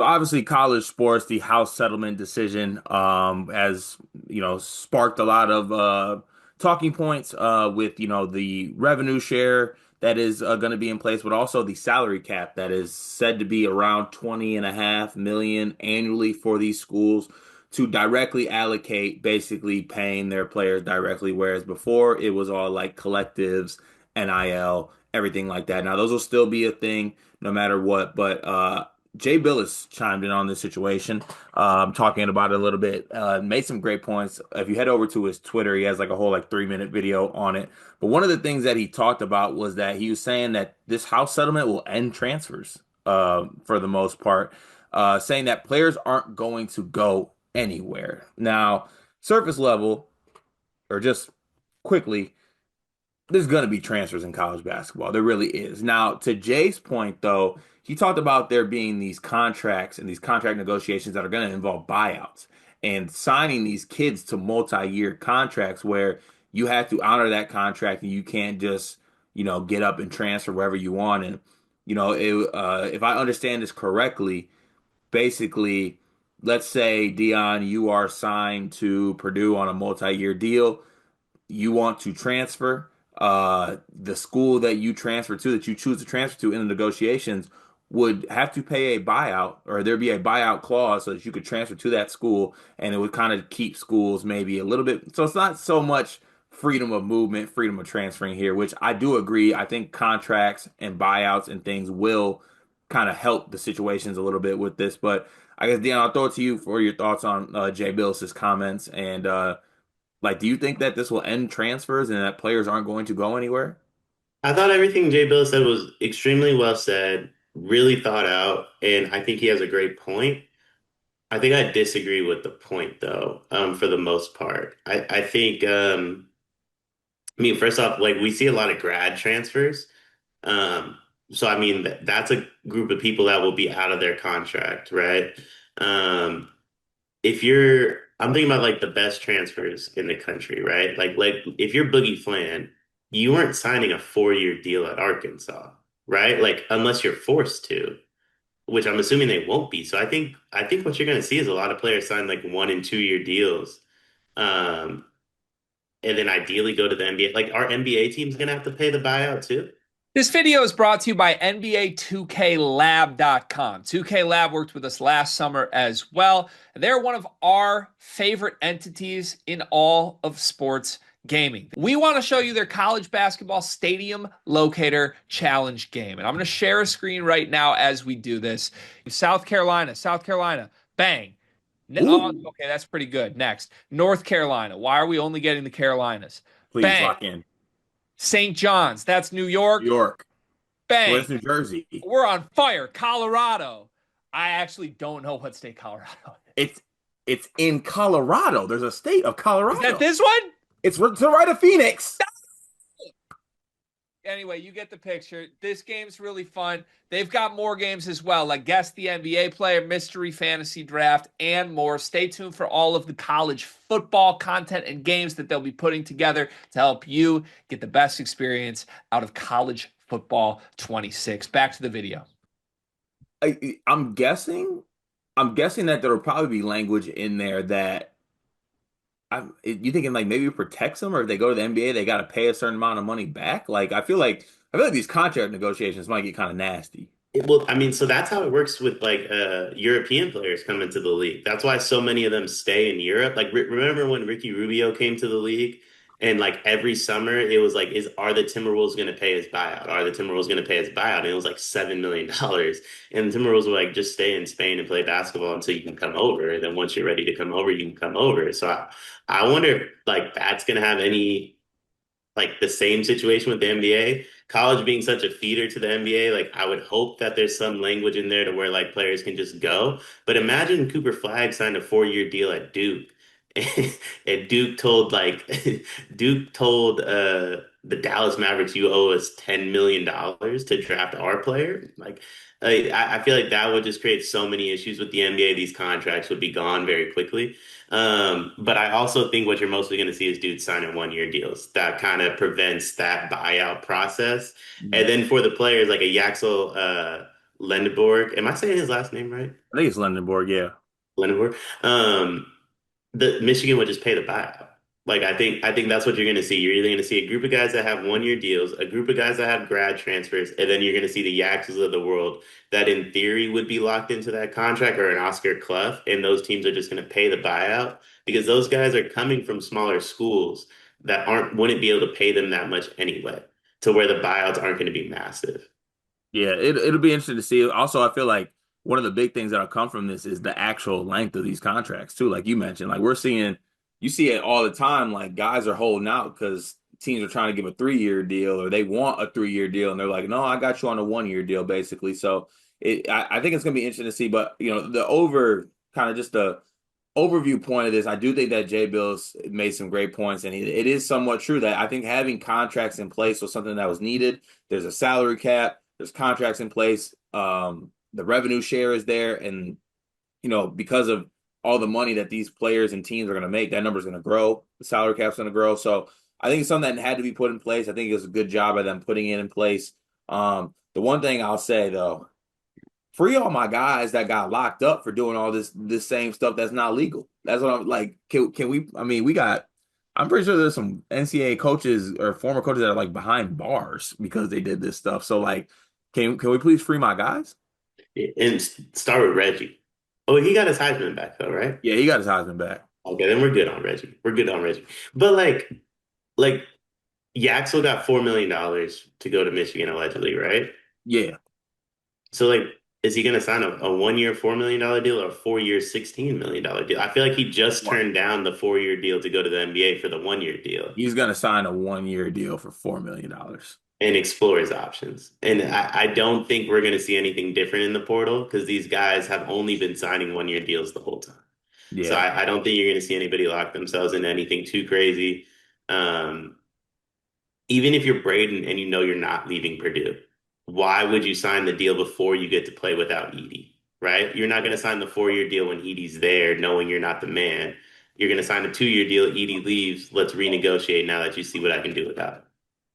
So obviously, college sports, the House settlement decision, has sparked a lot of talking points with the revenue share that is going to be in place, but also the salary cap that is said to be around 20.5 million annually for these schools to directly allocate, basically paying their players directly, whereas before it was all like collectives, NIL, everything like that. Now those will still be a thing no matter what, but Jay Bilas chimed in on this situation, talking about it a little bit. Made some great points. If you head over to his Twitter, he has like a whole like 3 minute video on it. But one of the things that he talked about was that he was saying that this house settlement will end transfers, for the most part, saying that players aren't going to go anywhere. Now, surface level, or just quickly, there's going to be transfers in college basketball. There really is. Now, to Jay's point, though, he talked about there being these contracts and these contract negotiations that are going to involve buyouts and signing these kids to multi-year contracts where you have to honor that contract and you can't just, get up and transfer wherever you want. And, if I understand this correctly, basically, let's say, Dion, you are signed to Purdue on a multi-year deal, you want to transfer, the school that you transfer to, that you choose to transfer to in the negotiations, would have to pay a buyout, or there'd be a buyout clause so that you could transfer to that school, and it would kind of keep schools maybe a little bit. So it's not so much freedom of movement, freedom of transferring here, which I do agree. I think contracts and buyouts and things will kind of help the situations a little bit with this. But I guess, Dion, I'll throw it to you for your thoughts on Jay Billis's comments and like, do you think that this will end transfers and that players aren't going to go anywhere? I thought everything Jay Bilas said was extremely well said, really thought out, and I think he has a great point. I think I disagree with the point though, for the most part. I think I mean, first off, like we see a lot of grad transfers. Um, so I mean that's a group of people that will be out of their contract, right? Um, if you're I'm thinking about like the best transfers in the country, right? Like if you're Boogie Flan, you weren't signing a 4-year deal at Arkansas, right? Like unless you're forced to, which I'm assuming they won't be. So I think what you're gonna see is a lot of players sign like 1 and 2 year deals. Um, and then ideally go to the NBA. Like our NBA team's gonna have to pay the buyout too. This video is brought to you by NBA 2KLab.com. 2K Lab worked with us last summer as well. They're one of our favorite entities in all of sports gaming. We want to show you their college basketball stadium locator challenge game. And I'm going to share a screen right now as we do this. South Carolina, bang. Oh, Ooh, okay, that's pretty good. Next, North Carolina. Why are we only getting the Carolinas? please Bang. lock in. St. John's, that's New New York. York. Well, Bang. that's New Jersey. We're on fire. Colorado. I actually don't know what state Colorado is. It's it's in Colorado. There's a state of Is that Colorado. this one? It's to the right of Phoenix. Anyway, you get the picture. This game's really fun. They've got more games as well, like Guess the NBA Player, Mystery Fantasy Draft, and more. Stay tuned for all of the college football content and games that they'll be putting together to help you get the best experience out of college football 26. Back to the video. I'm guessing. I'm guessing that there will probably be language in there that you thinking like maybe it protects them, or if they go to the NBA, they got to pay a certain amount of money back. Like I feel like these contract negotiations might get kind of nasty. Well, I mean, so that's how it works with like European players coming to the league. That's why so many of them stay in Europe. Like remember when Ricky Rubio came to the league and like every summer it was like, is are the Timberwolves going to pay his buyout? Are the Timberwolves going to pay his buyout? And it was like $7 million. And the Timberwolves were like, just stay in Spain and play basketball until you can come over. And then once you're ready to come over, you can come over. So I wonder if like that's going to have any like the same situation with the NBA. College being such a feeder to the NBA, like I would hope that there's some language in there to where like players can just go. But imagine Cooper Flag signed a 4-year deal at Duke. And Duke told like Duke told the Dallas Mavericks, you owe us $10 million to draft our player. Like I feel like that would just create so many issues with the NBA. These contracts would be gone very quickly. But I also think what you're mostly going to see is dudes signing 1-year deals. That kind of prevents that buyout process. And then for the players, like a Yaxel Lendeborg. Am I saying his last name right? I think it's Lindenborg, yeah. Lendeborg. Um, the Michigan would just pay the buyout. Like I think that's what you're going to see. You're either going to see a group of guys that have 1 year deals, a group of guys that have grad transfers, and then you're going to see the Yaxes of the world that in theory would be locked into that contract or an Oscar Clough, and those teams are just going to pay the buyout because those guys are coming from smaller schools that aren't wouldn't be able to pay them that much anyway, to where the buyouts aren't going to be massive. Yeah, it'll be interesting to see. Also, I feel like one of the big things that'll come from this is the actual length of these contracts too. Like you mentioned, like you see it all the time. Like guys are holding out because teams are trying to give a 3 year deal or they want a 3 year deal, and they're like, "No, I got you on a 1 year deal," basically. So I think it's gonna be interesting to see. But the over kind of just the overview point of this, I do think that Jay Bilas made some great points, and it is somewhat true that I think having contracts in place was something that was needed. There's a salary cap, there's contracts in place, the revenue share is there, and because of all the money that these players and teams are going to make, that number is going to grow. The salary cap's going to grow. So I think it's something that had to be put in place. I think it was a good job of them putting it in place. The one thing I'll say though, free all my guys that got locked up for doing all this same stuff that's not legal. That's what I'm like. Can we? I mean, we got. I'm pretty sure there's some NCAA coaches or former coaches that are like behind bars because they did this stuff. So like, can we please free my guys? And start with Reggie. Oh, he got his Heisman back though, right? Yeah, he got his Heisman back. Okay, then we're good on Reggie. We're good on Reggie. But like Yaxel got $4 million to go to Michigan allegedly, right? Yeah. So like, is he going to sign a 1 year $4 million deal or a 4 year $16 million deal? I feel like he just turned down the 4 year deal to go to the NBA for the 1 year deal He's gonna sign a 1 year deal for $4 million. and explore his options. And I don't think we're going to see anything different in the portal because these guys have only been signing 1 year deals the whole time. So Yeah. I don't think you're going to see anybody lock themselves into anything too crazy. Um, Even if you're Braden and you know you're not leaving Purdue, why would you sign the deal before you get to play without Edie, right? You're not going to sign the 4 year deal when Edie's there, knowing you're not the man. You're going to sign a 2 year deal. Edie leaves. Let's renegotiate now that you see what I can do without it.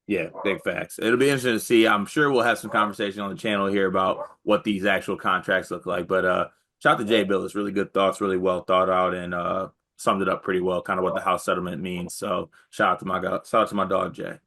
Yeah, big facts. It'll be interesting to see. I'm sure we'll have some conversation on the channel here about what these actual contracts look like. But shout out to Jay Bilas. Really good thoughts, really well thought out, and summed it up pretty well, kind of what the house settlement means. So shout out to my dog Jay.